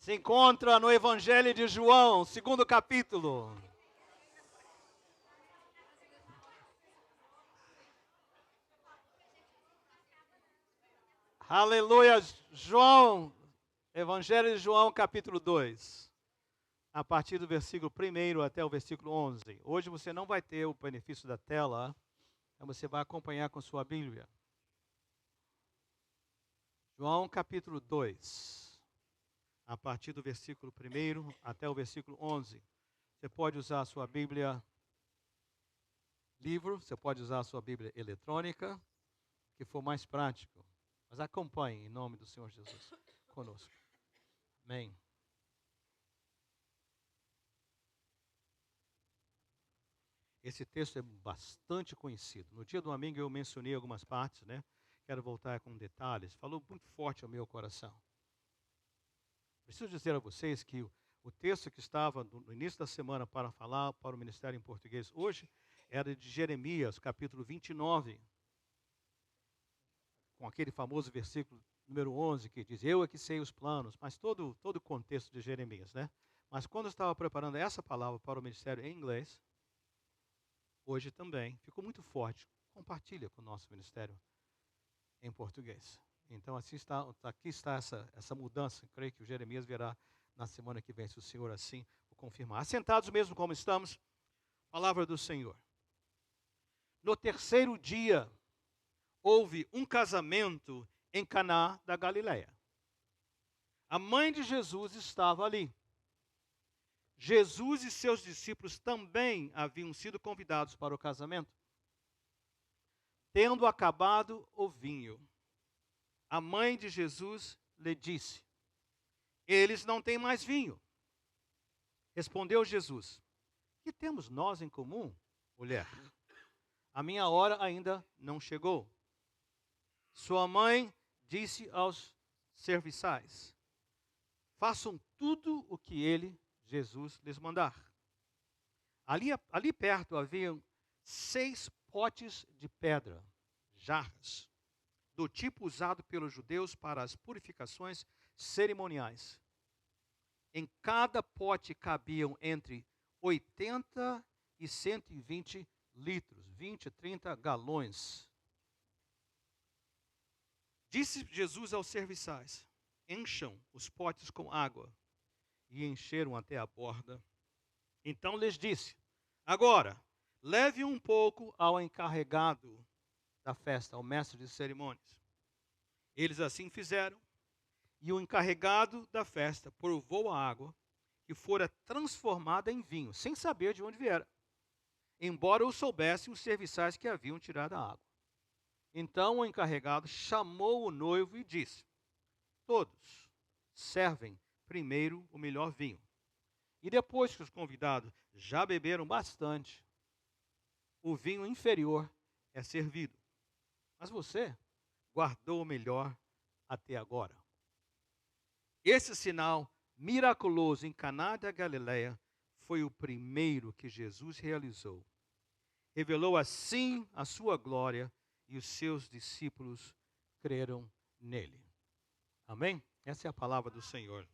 Se encontra no Evangelho de João, segundo capítulo. Aleluia, João, Evangelho de João, capítulo 2, a partir do versículo 1 até o versículo 11. Hoje você não vai ter o benefício da tela, então você vai acompanhar com sua Bíblia. João, capítulo 2, a partir do versículo 1 até o versículo 11. Você pode usar a sua Bíblia livro, você pode usar a sua Bíblia eletrônica, que for mais prático. Mas acompanhe em nome do Senhor Jesus conosco. Amém. Esse texto é bastante conhecido. No dia do domingo eu mencionei algumas partes, né? Quero voltar com detalhes. Falou muito forte ao meu coração. Preciso dizer a vocês que o texto que estava no início da semana para falar para o ministério em português hoje era de Jeremias, capítulo 29, com aquele famoso versículo número 11, que diz, eu é que sei os planos, mas todo o contexto de Jeremias, né? Mas quando eu estava preparando essa palavra para o ministério em inglês, hoje também, ficou muito forte. Compartilha com o nosso ministério em português. Então, aqui está essa mudança. Creio que o Jeremias virá na semana que vem, se o Senhor assim o confirmar. Assentados mesmo como estamos, palavra do Senhor. No terceiro dia, houve um casamento em Caná da Galileia. A mãe de Jesus estava ali. Jesus e seus discípulos também haviam sido convidados para o casamento. Tendo acabado o vinho, a mãe de Jesus lhe disse, eles não têm mais vinho. Respondeu Jesus, que temos nós em comum, mulher? A minha hora ainda não chegou. Sua mãe disse aos serviçais, façam tudo o que ele, Jesus, lhes mandar. Ali perto haviam 6 potes de pedra, jarras, do tipo usado pelos judeus para as purificações cerimoniais. Em cada pote cabiam entre 80 e 120 litros, 20 a 30 galões. Disse Jesus aos serviçais, encham os potes com água. E encheram até a borda. Então lhes disse, agora, leve um pouco ao encarregado da festa, ao mestre de cerimônias. Eles assim fizeram, e o encarregado da festa provou a água, que fora transformada em vinho, sem saber de onde viera, embora o soubessem os serviçais que haviam tirado a água. Então o encarregado chamou o noivo e disse, todos servem primeiro o melhor vinho. E depois que os convidados já beberam bastante, o vinho inferior é servido. Mas você guardou o melhor até agora. Esse sinal miraculoso em Caná da Galileia foi o primeiro que Jesus realizou. Revelou assim a sua glória e os seus discípulos creram nele. Amém? Essa é a palavra do Senhor.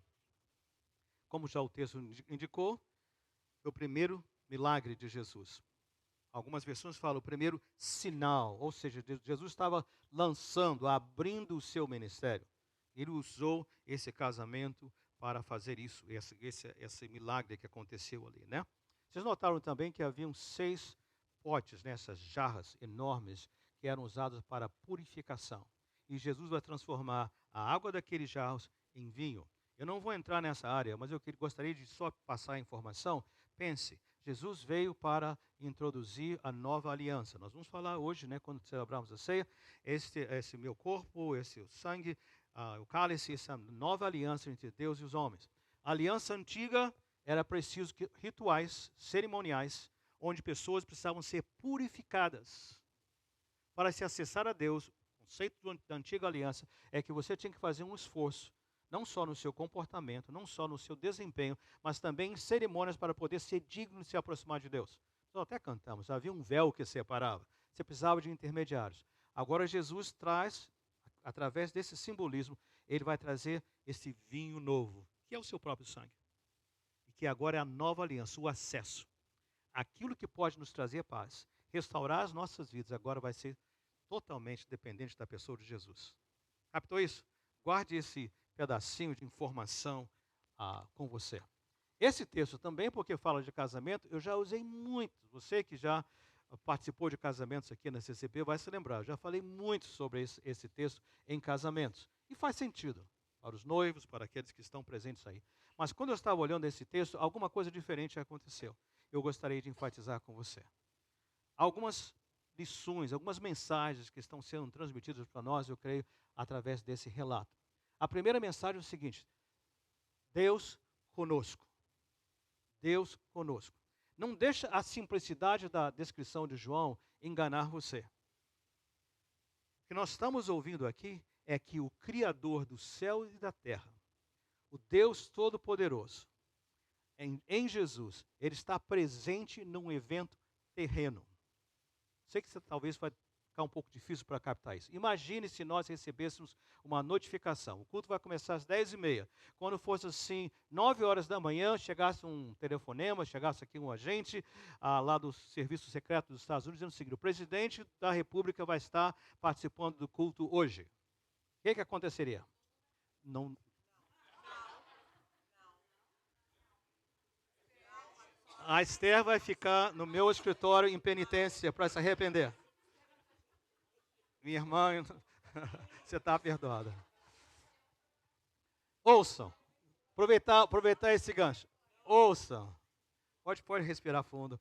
Como já o texto indicou, foi o primeiro milagre de Jesus. Algumas versões falam o primeiro sinal, ou seja, Jesus estava lançando, abrindo o seu ministério. Ele usou esse casamento para fazer isso, esse milagre que aconteceu ali, né? Vocês notaram também que haviam 6 potes, nessas jarras enormes, que eram usadas para purificação. E Jesus vai transformar a água daqueles jarros em vinho. Eu não vou entrar nessa área, mas eu gostaria de só passar a informação. Pense, Jesus veio para introduzir a nova aliança. Nós vamos falar hoje, né, quando celebrarmos a ceia, esse meu corpo, esse o sangue, o cálice, essa nova aliança entre Deus e os homens. A aliança antiga era preciso rituais cerimoniais, onde pessoas precisavam ser purificadas. Para se acessar a Deus, o conceito da antiga aliança é que você tinha que fazer um esforço, não só no seu comportamento, não só no seu desempenho, mas também em cerimônias para poder ser digno de se aproximar de Deus. Nós até cantamos, havia um véu que separava, você precisava de intermediários. Agora Jesus traz, através desse simbolismo, ele vai trazer esse vinho novo, que é o seu próprio sangue. E que agora é a nova aliança, o acesso. Aquilo que pode nos trazer paz, restaurar as nossas vidas, agora vai ser totalmente dependente da pessoa de Jesus. Captou isso? Guarde esse pedacinho de informação com você. Esse texto também, porque fala de casamento, eu já usei muito. Você que já participou de casamentos aqui na CCP vai se lembrar. Eu já falei muito sobre esse texto em casamentos. E faz sentido para os noivos, para aqueles que estão presentes aí. Mas quando eu estava olhando esse texto, alguma coisa diferente aconteceu. Eu gostaria de enfatizar com você. Algumas lições, algumas mensagens que estão sendo transmitidas para nós, eu creio, através desse relato. A primeira mensagem é o seguinte: Deus conosco. Deus conosco. Não deixa a simplicidade da descrição de João enganar você. O que nós estamos ouvindo aqui é que o Criador do céu e da terra, o Deus Todo-Poderoso, em Jesus, Ele está presente num evento terreno. Sei que você talvez vai ficar um pouco difícil para captar isso. Imagine se nós recebêssemos uma notificação. O culto vai começar às 10h30. Quando fosse assim, 9 horas da manhã, chegasse um telefonema, chegasse aqui um agente lá do Serviço Secreto dos Estados Unidos, dizendo o seguinte: o presidente da República vai estar participando do culto hoje. O que aconteceria? Não. A Esther vai ficar no meu escritório em penitência para se arrepender. Minha irmã, você está perdoada. Ouçam. Aproveitar esse gancho. Ouçam. Pode respirar fundo.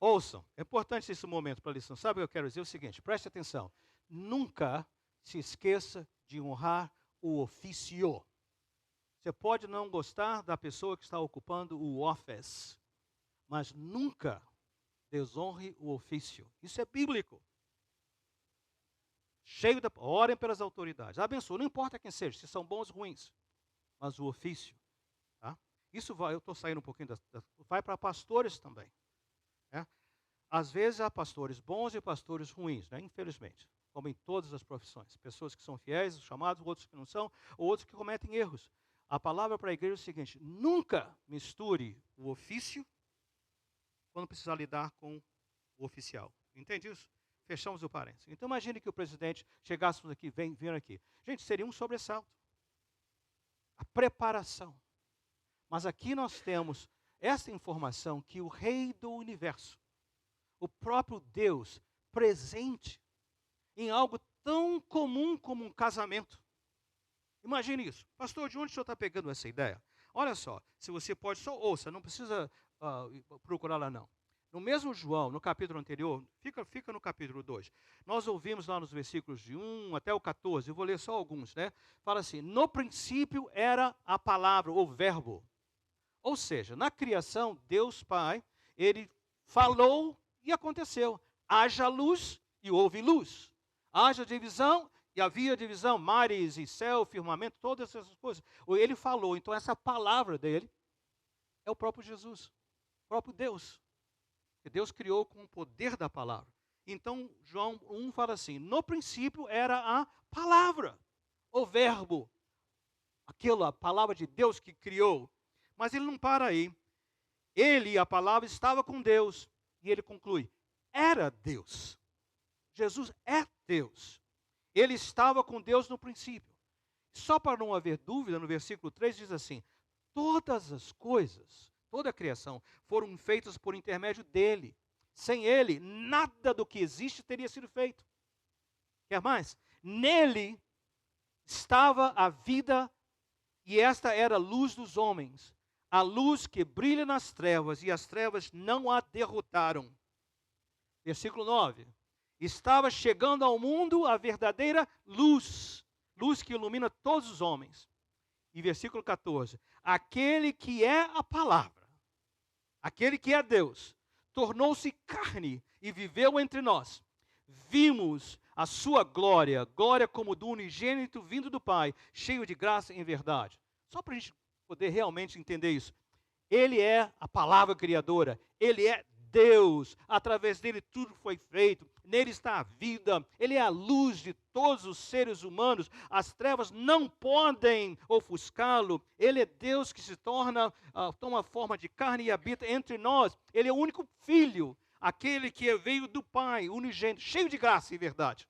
Ouçam. É importante esse momento para a lição. Sabe o que eu quero dizer? É o seguinte, preste atenção. Nunca se esqueça de honrar o ofício. Você pode não gostar da pessoa que está ocupando o office, mas nunca desonre o ofício. Isso é bíblico. Orem pelas autoridades. Abençoe, não importa quem seja, se são bons ou ruins, mas o ofício. Tá? Isso vai, eu estou saindo um pouquinho, vai para pastores também. Né? Às vezes há pastores bons e pastores ruins, né? Infelizmente, como em todas as profissões. Pessoas que são fiéis, chamados, outros que não são, ou outros que cometem erros. A palavra para a igreja é o seguinte: nunca misture o ofício quando precisar lidar com o oficial. Entende isso? Fechamos o parênteses. Então imagine que o presidente chegássemos aqui, vindo aqui. Gente, seria um sobressalto. A preparação. Mas aqui nós temos essa informação que o Rei do Universo, o próprio Deus, presente em algo tão comum como um casamento. Imagine isso. Pastor, de onde o senhor está pegando essa ideia? Olha só, se você pode, só ouça, não precisa procurar lá não. No mesmo João, no capítulo anterior, fica no capítulo 2, nós ouvimos lá nos versículos de 1 até o 14, eu vou ler só alguns, né? Fala assim: no princípio era a palavra, o verbo. Ou seja, na criação, Deus Pai, Ele falou e aconteceu. Haja luz e houve luz. Haja divisão e havia divisão, mares e céu, firmamento, todas essas coisas. Ele falou, então essa palavra dele é o próprio Jesus, o próprio Deus. Que Deus criou com o poder da palavra. Então, João 1 fala assim: no princípio era a palavra, o verbo, aquela palavra de Deus que criou. Mas ele não para aí. Ele, a palavra, estava com Deus. E ele conclui: era Deus. Jesus é Deus. Ele estava com Deus no princípio. Só para não haver dúvida, no versículo 3 diz assim: todas as coisas, toda a criação, foram feitas por intermédio dele. Sem ele, nada do que existe teria sido feito. Quer mais? Nele estava a vida, e esta era a luz dos homens. A luz que brilha nas trevas, e as trevas não a derrotaram. Versículo 9. Estava chegando ao mundo a verdadeira luz, luz que ilumina todos os homens. E versículo 14. Aquele que é a palavra, aquele que é Deus, tornou-se carne e viveu entre nós. Vimos a sua glória, glória como do unigênito vindo do Pai, cheio de graça e verdade. Só para a gente poder realmente entender isso. Ele é a palavra criadora, ele é Deus, através dele tudo foi feito, nele está a vida, ele é a luz de todos os seres humanos, as trevas não podem ofuscá-lo, ele é Deus que se toma forma de carne e habita entre nós, ele é o único filho, aquele que veio do Pai, unigênito, cheio de graça e verdade.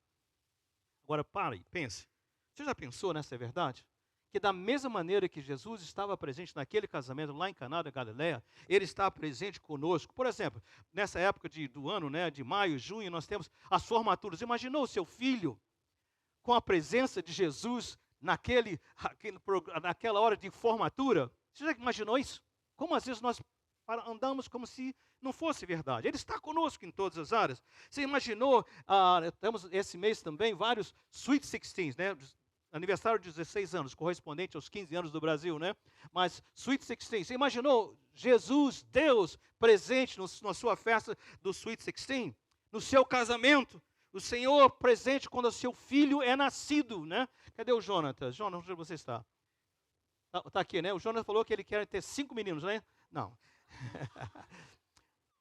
Agora pare e pense, você já pensou nessa verdade? Que da mesma maneira que Jesus estava presente naquele casamento lá em Caná da Galileia, ele está presente conosco. Por exemplo, nessa época do ano, né, de maio, junho, nós temos as formaturas. Imaginou o seu filho com a presença de Jesus naquela hora de formatura? Você já imaginou isso? Como às vezes nós andamos como se não fosse verdade. Ele está conosco em todas as áreas. Você imaginou, temos esse mês também vários Sweet 16, né? Aniversário de 16 anos, correspondente aos 15 anos do Brasil, né? Mas Sweet 16, você imaginou Jesus, Deus, presente na sua festa do Sweet 16? No seu casamento, o Senhor presente quando o seu filho é nascido, né? Cadê o Jonatas? Jonatas, onde você está? Está aqui, né? O Jonatas falou que ele quer ter 5 meninos, né? Não.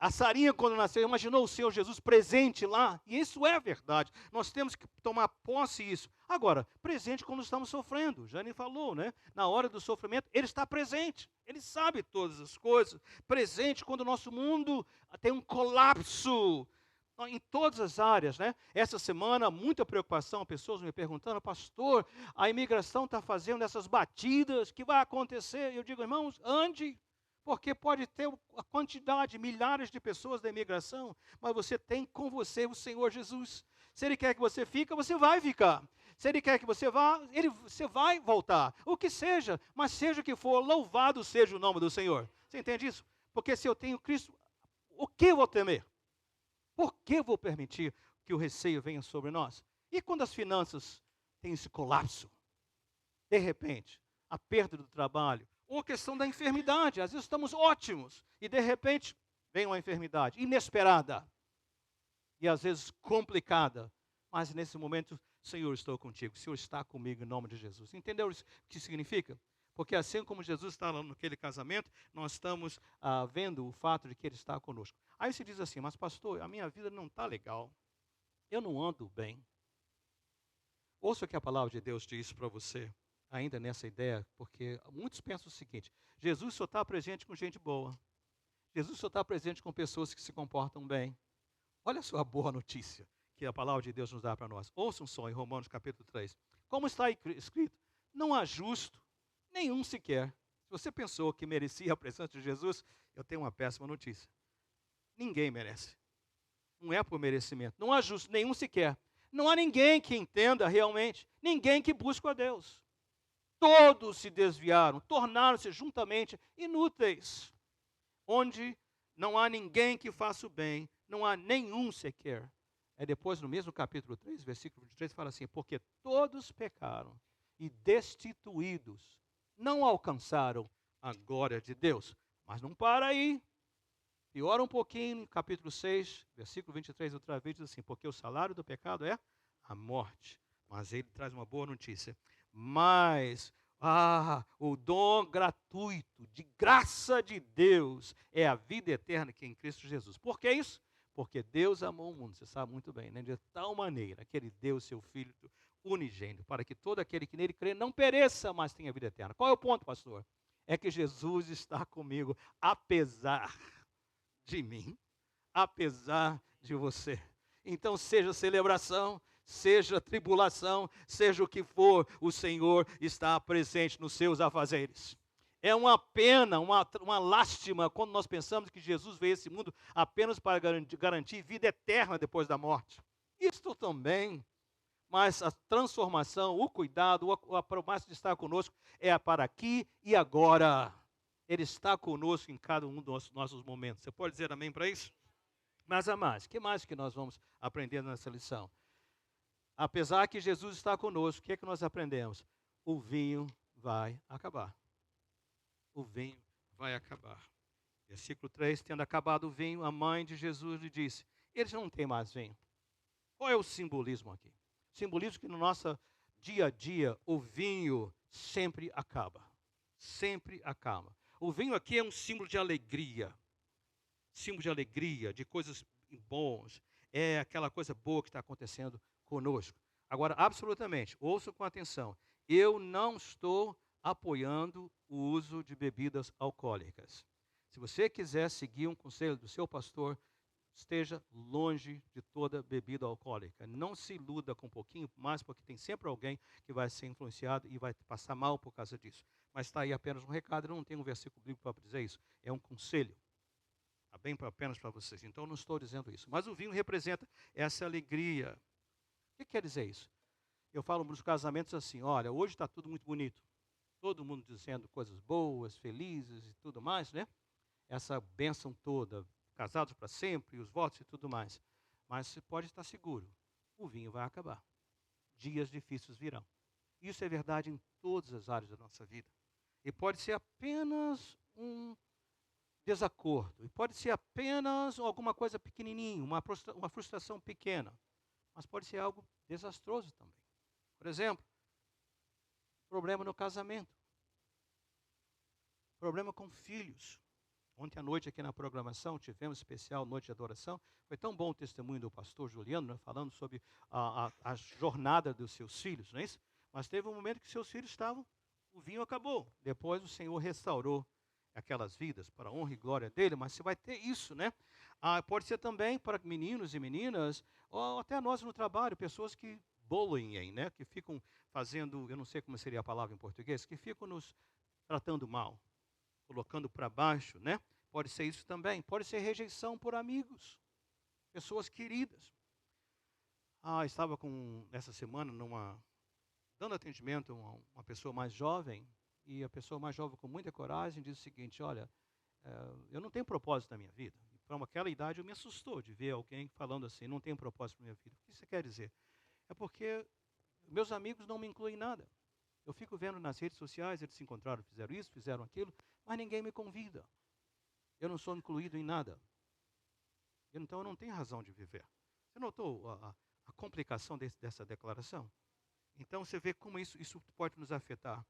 A Sarinha, quando nasceu, imaginou o Senhor Jesus presente lá, e isso é verdade. Nós temos que tomar posse disso. Agora, presente quando estamos sofrendo, Jane falou, né? Na hora do sofrimento, Ele está presente, Ele sabe todas as coisas. Presente quando o nosso mundo tem um colapso, em todas as áreas, né? Essa semana, muita preocupação, pessoas me perguntando, pastor, a imigração está fazendo essas batidas, o que vai acontecer? Eu digo, irmãos, ande. Porque pode ter a quantidade, milhares de pessoas da imigração, mas você tem com você o Senhor Jesus. Se Ele quer que você fique, você vai ficar. Se Ele quer que você vá, você vai voltar. O que seja, mas seja o que for, louvado seja o nome do Senhor. Você entende isso? Porque se eu tenho Cristo, o que eu vou temer? Por que vou permitir que o receio venha sobre nós? E quando as finanças têm esse colapso? De repente, a perda do trabalho, ou a questão da enfermidade. Às vezes estamos ótimos e de repente vem uma enfermidade inesperada e às vezes complicada. Mas nesse momento, Senhor, estou contigo. O Senhor está comigo em nome de Jesus. Entendeu o que significa? Porque assim como Jesus está lá naquele casamento, nós estamos vendo o fato de que Ele está conosco. Aí você diz assim, mas pastor, a minha vida não está legal. Eu não ando bem. Ouça o que a palavra de Deus diz para você. Ainda nessa ideia, porque muitos pensam o seguinte, Jesus só está presente com gente boa. Jesus só está presente com pessoas que se comportam bem. Olha só a boa notícia que a palavra de Deus nos dá para nós. Ouçam só em Romanos capítulo 3. Como está escrito, não há justo, nenhum sequer. Se você pensou que merecia a presença de Jesus, eu tenho uma péssima notícia. Ninguém merece. Não é por merecimento. Não há justo, nenhum sequer. Não há ninguém que entenda realmente. Ninguém que busque a Deus. Todos se desviaram, tornaram-se juntamente inúteis. Onde não há ninguém que faça o bem, não há nenhum sequer. Depois, no mesmo capítulo 3, versículo 23, fala assim, porque todos pecaram e destituídos não alcançaram a glória de Deus. Mas não para aí. Piora um pouquinho, capítulo 6, versículo 23, outra vez, diz assim, porque o salário do pecado é a morte. Mas ele traz uma boa notícia. Mas o dom gratuito, de graça de Deus, é a vida eterna que é em Cristo Jesus. Por que isso? Porque Deus amou o mundo, você sabe muito bem, né? De tal maneira que Ele deu o seu Filho unigênito, para que todo aquele que nele crê não pereça, mas tenha vida eterna. Qual é o ponto, pastor? É que Jesus está comigo, apesar de mim, apesar de você. Então, seja celebração, seja tribulação, seja o que for, o Senhor está presente nos seus afazeres. É uma pena, uma lástima quando nós pensamos que Jesus veio a esse mundo apenas para garantir vida eterna depois da morte. Isto também, mas a transformação, o cuidado, a promessa de estar conosco é para aqui e agora. Ele está conosco em cada um dos nossos momentos. Você pode dizer amém para isso? Mas, amados, o que mais que nós vamos aprender nessa lição? Apesar que Jesus está conosco, o que é que nós aprendemos? O vinho vai acabar. O vinho vai acabar. Versículo 3, tendo acabado o vinho, a mãe de Jesus lhe disse, eles não têm mais vinho. Qual é o simbolismo aqui? O simbolismo que no nosso dia a dia, o vinho sempre acaba. Sempre acaba. O vinho aqui é um símbolo de alegria. símbolo de alegria, de coisas boas. É aquela coisa boa que está acontecendo conosco. Agora, absolutamente, ouça com atenção. Eu não estou apoiando o uso de bebidas alcoólicas. Se você quiser seguir um conselho do seu pastor, esteja longe de toda bebida alcoólica. Não se iluda com um pouquinho mais, porque tem sempre alguém que vai ser influenciado e vai passar mal por causa disso. Mas está aí apenas um recado, eu não tenho um versículo bíblico para dizer isso. É um conselho. Está bem apenas para vocês. Então, eu não estou dizendo isso. Mas o vinho representa essa alegria. O que quer dizer isso? Eu falo nos casamentos assim, olha, hoje está tudo muito bonito. Todo mundo dizendo coisas boas, felizes e tudo mais, né? Essa bênção toda, casados para sempre, os votos e tudo mais. Mas você pode estar seguro, o vinho vai acabar. Dias difíceis virão. Isso é verdade em todas as áreas da nossa vida. E pode ser apenas um desacordo. E pode ser apenas alguma coisa pequenininha, uma frustração pequena. Mas pode ser algo desastroso também. Por exemplo, problema no casamento. Problema com filhos. Ontem à noite aqui na programação tivemos especial Noite de Adoração. Foi tão bom o testemunho do pastor Juliano, né, falando sobre a jornada dos seus filhos, não é isso? Mas teve um momento que seus filhos estavam, o vinho acabou. Depois o Senhor restaurou aquelas vidas para a honra e glória dele, mas você vai ter isso, né? Pode ser também para meninos e meninas, ou até nós no trabalho, pessoas que bullying, né? Que ficam fazendo, eu não sei como seria a palavra em português, que ficam nos tratando mal, colocando para baixo, né? Pode ser isso também. Pode ser rejeição por amigos, pessoas queridas. Estava essa semana dando atendimento a uma pessoa mais jovem, e a pessoa mais jovem com muita coragem diz o seguinte, olha, eu não tenho propósito na minha vida. Para aquela idade eu me assustou de ver alguém falando assim, não tenho propósito na minha vida. O que você quer dizer? É porque meus amigos não me incluem em nada. Eu fico vendo nas redes sociais, eles se encontraram, fizeram isso, fizeram aquilo, mas ninguém me convida. Eu não sou incluído em nada. Então eu não tenho razão de viver. Você notou a complicação dessa declaração? Então você vê como isso pode nos afetar.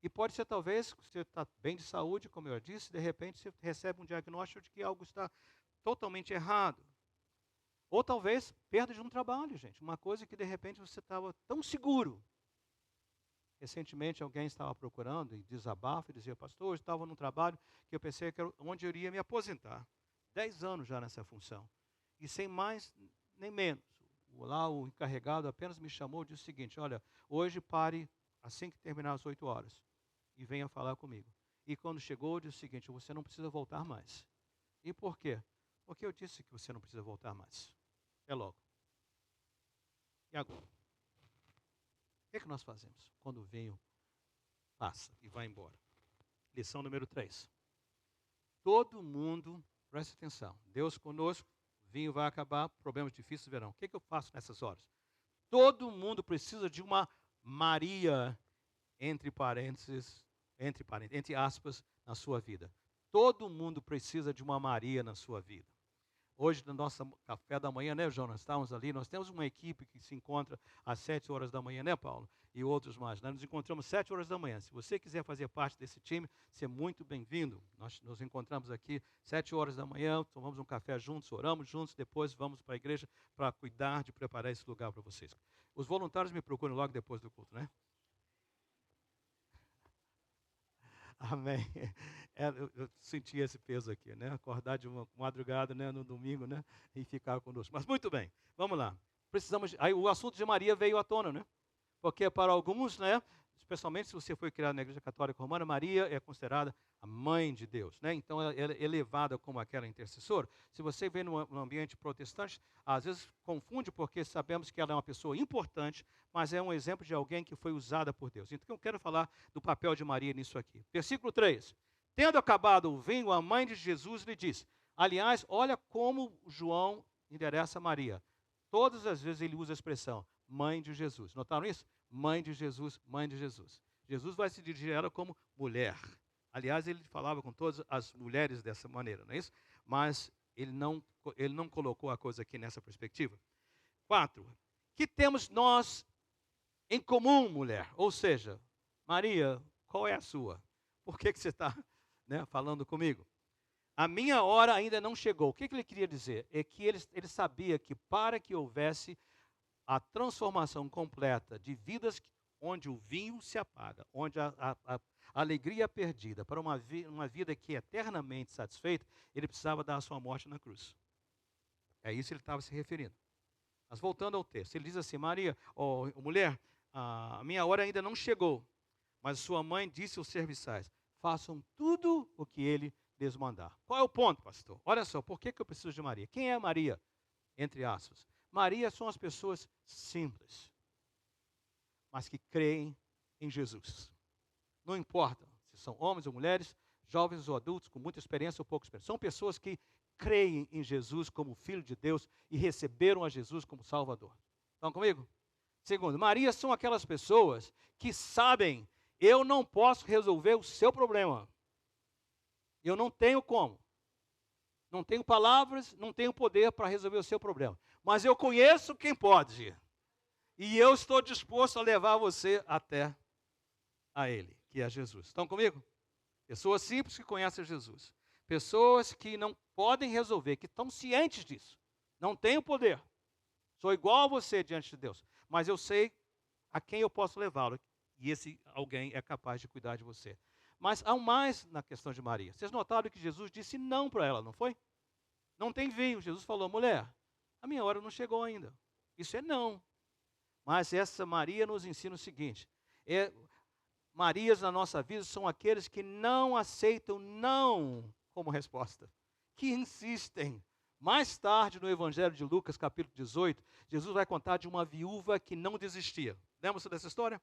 E pode ser talvez, você está bem de saúde, como eu disse, de repente você recebe um diagnóstico de que algo está totalmente errado. Ou talvez perda de um trabalho, gente. Uma coisa que de repente você estava tão seguro. Recentemente alguém estava procurando e desabafa e dizia, pastor, eu estava num trabalho que eu pensei que era onde eu iria me aposentar. 10 anos já nessa função. E sem mais nem menos. Lá o encarregado apenas me chamou e disse o seguinte, olha, hoje pare assim que terminar as 8 horas e venha falar comigo. E quando chegou, disse o seguinte, você não precisa voltar mais. E por quê? Porque eu disse que você não precisa voltar mais. É logo. E agora? O que nós fazemos quando o vinho passa e vai embora? Lição número 3. Todo mundo, preste atenção, Deus conosco, vinho vai acabar, problemas difíceis virão. O que eu faço nessas horas? Todo mundo precisa de uma Maria, entre aspas, na sua vida. Todo mundo precisa de uma Maria na sua vida. Hoje, no nosso café da manhã, né, Jonas? Estávamos ali, nós temos uma equipe que se encontra às 7 horas da manhã, né, Paulo? E outros mais. Nós nos encontramos às 7 horas da manhã. Se você quiser fazer parte desse time, você é muito bem-vindo. Nós nos encontramos aqui às 7 horas da manhã, tomamos um café juntos, oramos juntos, depois vamos para a igreja para cuidar de preparar esse lugar para vocês. Os voluntários me procuram logo depois do culto, né? Amém. Eu senti esse peso aqui, né? Acordar de uma madrugada, né, no domingo, né, e ficar conosco. Mas muito bem, vamos lá. Aí o assunto de Maria veio à tona, né? Porque para alguns, né, especialmente se você foi criado na Igreja Católica Romana, Maria é considerada a mãe de Deus, né? Então ela é elevada como aquela intercessora. Se você vem no ambiente protestante, às vezes confunde porque sabemos que ela é uma pessoa importante, mas é um exemplo de alguém que foi usada por Deus. Então eu quero falar do papel de Maria nisso aqui. Versículo 3. Tendo acabado o vinho, a mãe de Jesus lhe disse. Aliás, olha como João endereça Maria. Todas as vezes ele usa a expressão mãe de Jesus. Notaram isso? Mãe de Jesus, mãe de Jesus. Jesus vai se dirigir a ela como mulher. Aliás, ele falava com todas as mulheres dessa maneira, não é isso? Mas ele não colocou a coisa aqui nessa perspectiva. 4. Que temos nós em comum, mulher? Ou seja, Maria, qual é a sua? Por que você está, né, falando comigo? A minha hora ainda não chegou. O que ele queria dizer? É que ele sabia que para que houvesse a transformação completa de vidas onde o vinho se apaga, onde a alegria é perdida, para uma vida que é eternamente satisfeita, ele precisava dar a sua morte na cruz. É isso que ele estava se referindo. Mas voltando ao texto, ele diz assim: Maria, mulher, a minha hora ainda não chegou, mas sua mãe disse aos serviçais: façam tudo o que ele lhes mandar. Qual é o ponto, pastor? Olha só, por que eu preciso de Maria? Quem é Maria? Entre aspas. Maria são as pessoas simples, mas que creem em Jesus. Não importa se são homens ou mulheres, jovens ou adultos, com muita experiência ou pouca experiência. São pessoas que creem em Jesus como Filho de Deus e receberam a Jesus como Salvador. Estão comigo? Segundo, Maria são aquelas pessoas que sabem: eu não posso resolver o seu problema. Eu não tenho como. Não tenho palavras, não tenho poder para resolver o seu problema. Mas eu conheço quem pode. E eu estou disposto a levar você até a Ele, que é Jesus. Estão comigo? Pessoas simples que conhecem Jesus. Pessoas que não podem resolver, que estão cientes disso. Não tenho poder. Sou igual a você diante de Deus. Mas eu sei a quem eu posso levá-lo. E esse alguém é capaz de cuidar de você. Mas há um mais na questão de Maria. Vocês notaram que Jesus disse não para ela, não foi? Não tem vinho. Jesus falou: mulher, a minha hora não chegou ainda. Isso é não. Mas essa Maria nos ensina o seguinte: Marias na nossa vida são aqueles que não aceitam não como resposta, que insistem. Mais tarde, no Evangelho de Lucas, capítulo 18, Jesus vai contar de uma viúva que não desistia. Lembra-se dessa história?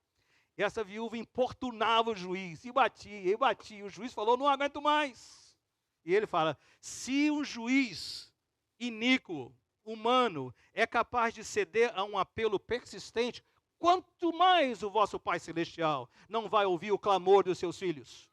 E essa viúva importunava o juiz, e batia, e batia. O juiz falou: não aguento mais. E ele fala: se um juiz iníquo, humano, é capaz de ceder a um apelo persistente, quanto mais o vosso Pai Celestial não vai ouvir o clamor dos seus filhos.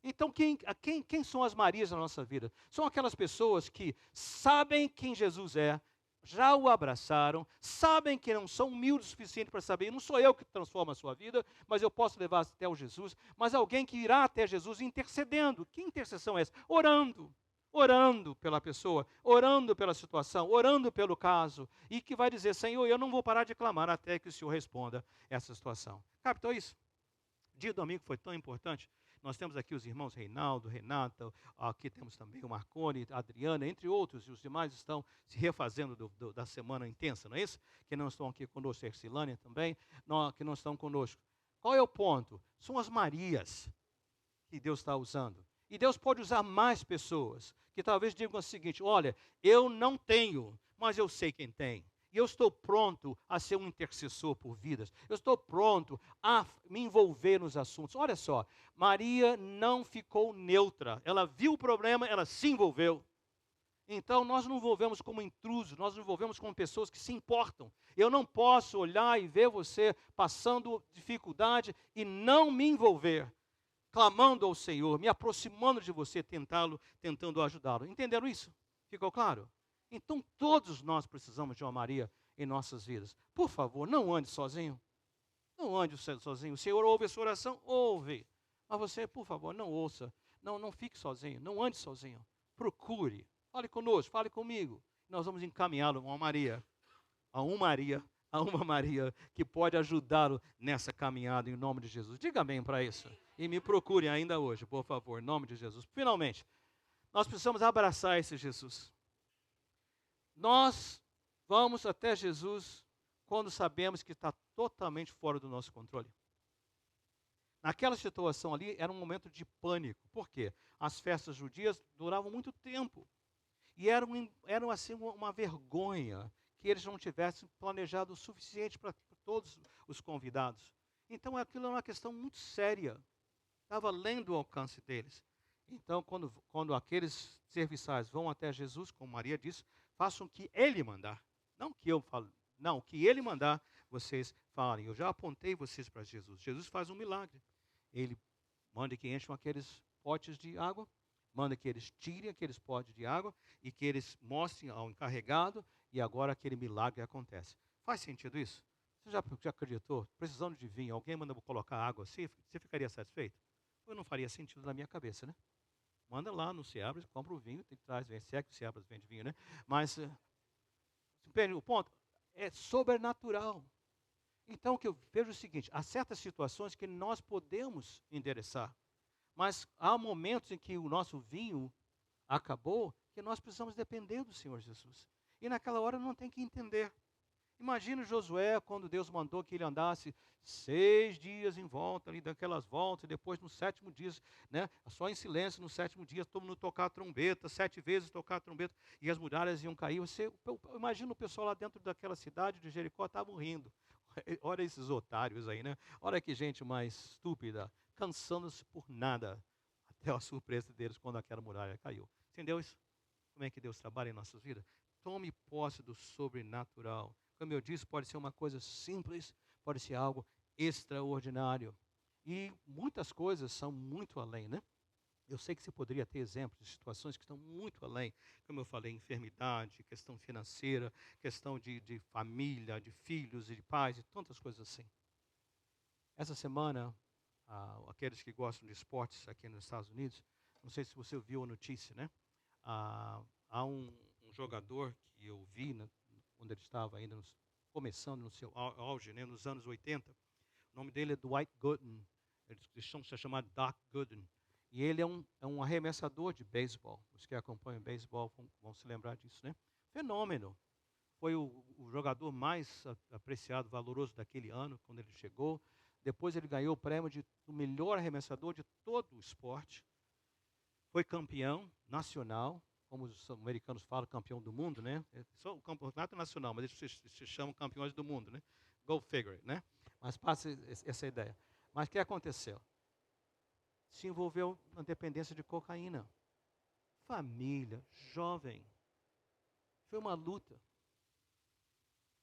Então, quem são as Marias na nossa vida? São aquelas pessoas que sabem quem Jesus é, já o abraçaram, sabem que não são humildes o suficiente para saber: não sou eu que transformo a sua vida, mas eu posso levar até o Jesus, mas alguém que irá até Jesus intercedendo. Que intercessão é essa? Orando pela pessoa, orando pela situação, orando pelo caso, e que vai dizer: Senhor, eu não vou parar de clamar até que o Senhor responda essa situação. Captou isso? Dia do domingo foi tão importante. Nós temos aqui os irmãos Reinaldo, Renata, aqui temos também o Marconi, a Adriana, entre outros, e os demais estão se refazendo da semana intensa, não é isso? Que não estão aqui conosco, a Ercilânia também, que não estão conosco. Qual é o ponto? São as Marias que Deus está usando. E Deus pode usar mais pessoas que talvez digam o seguinte: olha, eu não tenho, mas eu sei quem tem. E eu estou pronto a ser um intercessor por vidas. Eu estou pronto a me envolver nos assuntos. Olha só, Maria não ficou neutra. Ela viu o problema, ela se envolveu. Então, nós não envolvemos como intrusos, nós nos envolvemos como pessoas que se importam. Eu não posso olhar e ver você passando dificuldade e não me envolver, clamando ao Senhor, me aproximando de você, tentando ajudá-lo. Entenderam isso? Ficou claro? Então, todos nós precisamos de uma Maria em nossas vidas. Por favor, não ande sozinho. Não ande sozinho. O Senhor ouve a sua oração? Ouve. Mas você, por favor, não ouça. Não fique sozinho. Não ande sozinho. Procure. Fale conosco, fale comigo. Nós vamos encaminhá-lo a uma Maria. A uma Maria que pode ajudá-lo nessa caminhada em nome de Jesus. Diga amém para isso. E me procure ainda hoje, por favor, em nome de Jesus. Finalmente, nós precisamos abraçar esse Jesus. Nós vamos até Jesus quando sabemos que está totalmente fora do nosso controle. Naquela situação ali, era um momento de pânico. Por quê? As festas judias duravam muito tempo. E eram assim uma vergonha que eles não tivessem planejado o suficiente para todos os convidados. Então aquilo é uma questão muito séria. Estava além do alcance deles. Então, quando aqueles serviçais vão até Jesus, como Maria disse, façam o que ele mandar. Não que eu fale, não, o que ele mandar, vocês falem. Eu já apontei vocês para Jesus. Jesus faz um milagre. Ele manda que encham aqueles potes de água, manda que eles tirem aqueles potes de água e que eles mostrem ao encarregado, e agora aquele milagre acontece. Faz sentido isso? Você já acreditou? Precisando de vinho, alguém manda colocar água assim, você ficaria satisfeito? Eu não faria sentido na minha cabeça, né? Manda lá no Seabras, compra o vinho, tem traz, vem, se é que o Seabras vende vinho, né? Mas, o ponto é sobrenatural. Então, o que eu vejo é o seguinte, há certas situações que nós podemos endereçar, mas há momentos em que o nosso vinho acabou, que nós precisamos depender do Senhor Jesus. E naquela hora não tem que entender. Imagina Josué, quando Deus mandou que ele andasse 6 dias em volta, ali daquelas voltas, e depois no 7º dia, né, só em silêncio, no 7º dia, todo mundo tocar a trombeta, 7 vezes tocar a trombeta, e as muralhas iam cair. Imagina o pessoal lá dentro daquela cidade de Jericó, estavam rindo. Olha esses otários aí, né? Olha que gente mais estúpida, cansando-se por nada, até a surpresa deles quando aquela muralha caiu. Entendeu isso? Como é que Deus trabalha em nossas vidas? Tome posse do sobrenatural. Como eu disse, pode ser uma coisa simples, pode ser algo extraordinário. E muitas coisas são muito além, né? Eu sei que você poderia ter exemplos de situações que estão muito além. Como eu falei, enfermidade, questão financeira, questão de família, de filhos e de pais, e tantas coisas assim. Essa semana, aqueles que gostam de esportes aqui nos Estados Unidos, não sei se você viu a notícia, né? Há um jogador que eu vi, né, quando ele estava ainda começando no seu auge, né, nos anos 80. O nome dele é Dwight Gooden. Eles chamam se chamar Doc Gooden. E ele é um arremessador de beisebol. Os que acompanham beisebol vão se lembrar disso, né? Fenômeno. Foi o jogador mais apreciado, valoroso daquele ano, quando ele chegou. Depois ele ganhou o prêmio do melhor arremessador de todo o esporte. Foi campeão nacional, como os americanos falam, campeão do mundo, né? É só o campeonato nacional, mas eles se chamam campeões do mundo, né? Go figure, né? Mas passa essa ideia. Mas o que aconteceu? Se envolveu na dependência de cocaína. Família, jovem. Foi uma luta.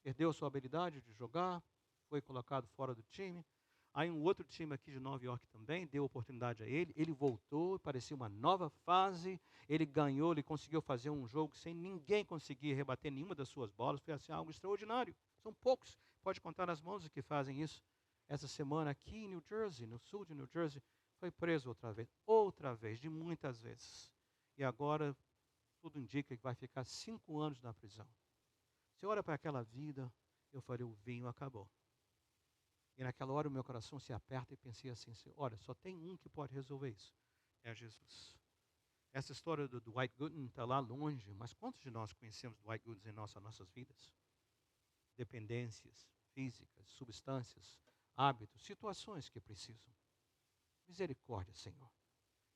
Perdeu sua habilidade de jogar, foi colocado fora do time. Aí um outro time aqui de Nova York também deu oportunidade a ele. Ele voltou, parecia uma nova fase. Ele ganhou, ele conseguiu fazer um jogo sem ninguém conseguir rebater nenhuma das suas bolas. Foi assim algo extraordinário. São poucos, pode contar nas mãos os que fazem isso. Essa semana aqui em New Jersey, no sul de New Jersey, foi preso outra vez, de muitas vezes. E agora tudo indica que vai ficar 5 anos na prisão. Você olha para aquela vida, eu falei, o vinho acabou. E naquela hora o meu coração se aperta e pensei assim, olha, só tem um que pode resolver isso, é Jesus. Essa história do Dwight Gooden está lá longe, mas quantos de nós conhecemos Dwight Gooden em nossas vidas? Dependências físicas, substâncias, hábitos, situações que precisam. Misericórdia, Senhor.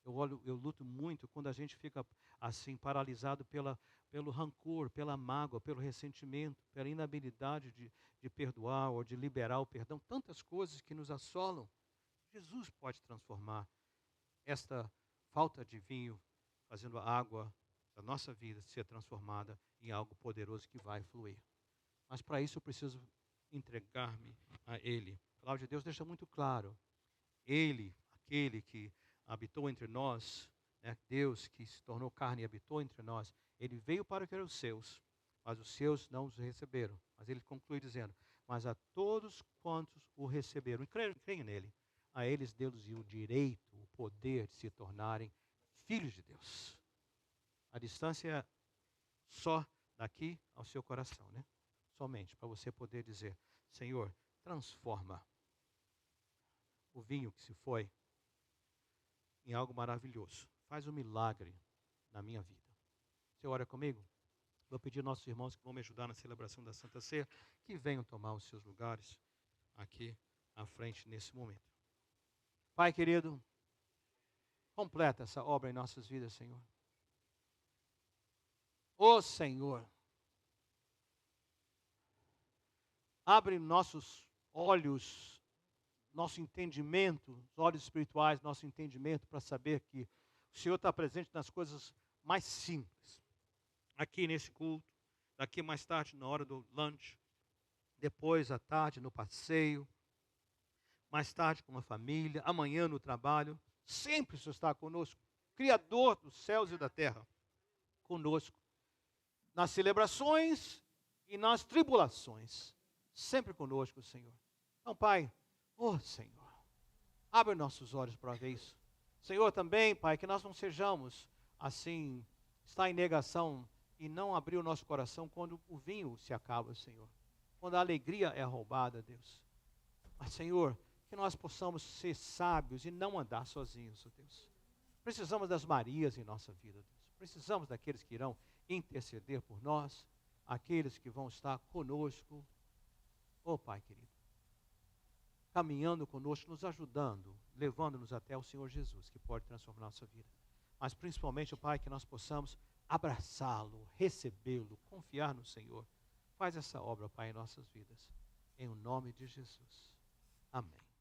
Eu luto muito quando a gente fica assim paralisado pelo rancor, pela mágoa, pelo ressentimento, pela inabilidade de perdoar ou de liberar o perdão. Tantas coisas que nos assolam. Jesus pode transformar esta falta de vinho, fazendo a água da nossa vida ser transformada em algo poderoso que vai fluir. Mas para isso eu preciso entregar-me a Ele. A palavra de Deus deixa muito claro. Ele, aquele que habitou entre nós, né, Deus que se tornou carne e habitou entre nós, ele veio para o que eram os seus, mas os seus não os receberam. Mas ele conclui dizendo, mas a todos quantos o receberam, e creem nele, a eles deu-lhes o direito, o poder de se tornarem filhos de Deus. A distância é só daqui ao seu coração, né? Somente para você poder dizer, Senhor, transforma o vinho que se foi em algo maravilhoso. Faz um milagre na minha vida. Você ora comigo? Vou pedir aos nossos irmãos que vão me ajudar na celebração da Santa Ceia, que venham tomar os seus lugares aqui à frente nesse momento. Pai querido, completa essa obra em nossas vidas, Senhor. Ô Senhor, abre nossos olhos, nosso entendimento, os olhos espirituais, nosso entendimento para saber que o Senhor está presente nas coisas mais simples. Aqui nesse culto, daqui mais tarde na hora do lunch, depois à tarde no passeio, mais tarde com a família, amanhã no trabalho. Sempre o Senhor está conosco, Criador dos céus e da terra, conosco. Nas celebrações e nas tribulações, sempre conosco, Senhor. Então, Pai, Senhor, abre nossos olhos para ver isso. Senhor, também, Pai, que nós não sejamos assim, está em negação e não abrir o nosso coração quando o vinho se acaba, Senhor. Quando a alegria é roubada, Deus. Mas, Senhor, que nós possamos ser sábios e não andar sozinhos, ó Deus. Precisamos das Marias em nossa vida, Deus. Precisamos daqueles que irão interceder por nós, aqueles que vão estar conosco. Ó Pai querido, caminhando conosco, nos ajudando, levando-nos até o Senhor Jesus, que pode transformar nossa vida. Mas principalmente, ó Pai, que nós possamos abraçá-lo, recebê-lo, confiar no Senhor. Faz essa obra, Pai, em nossas vidas. Em o nome de Jesus. Amém.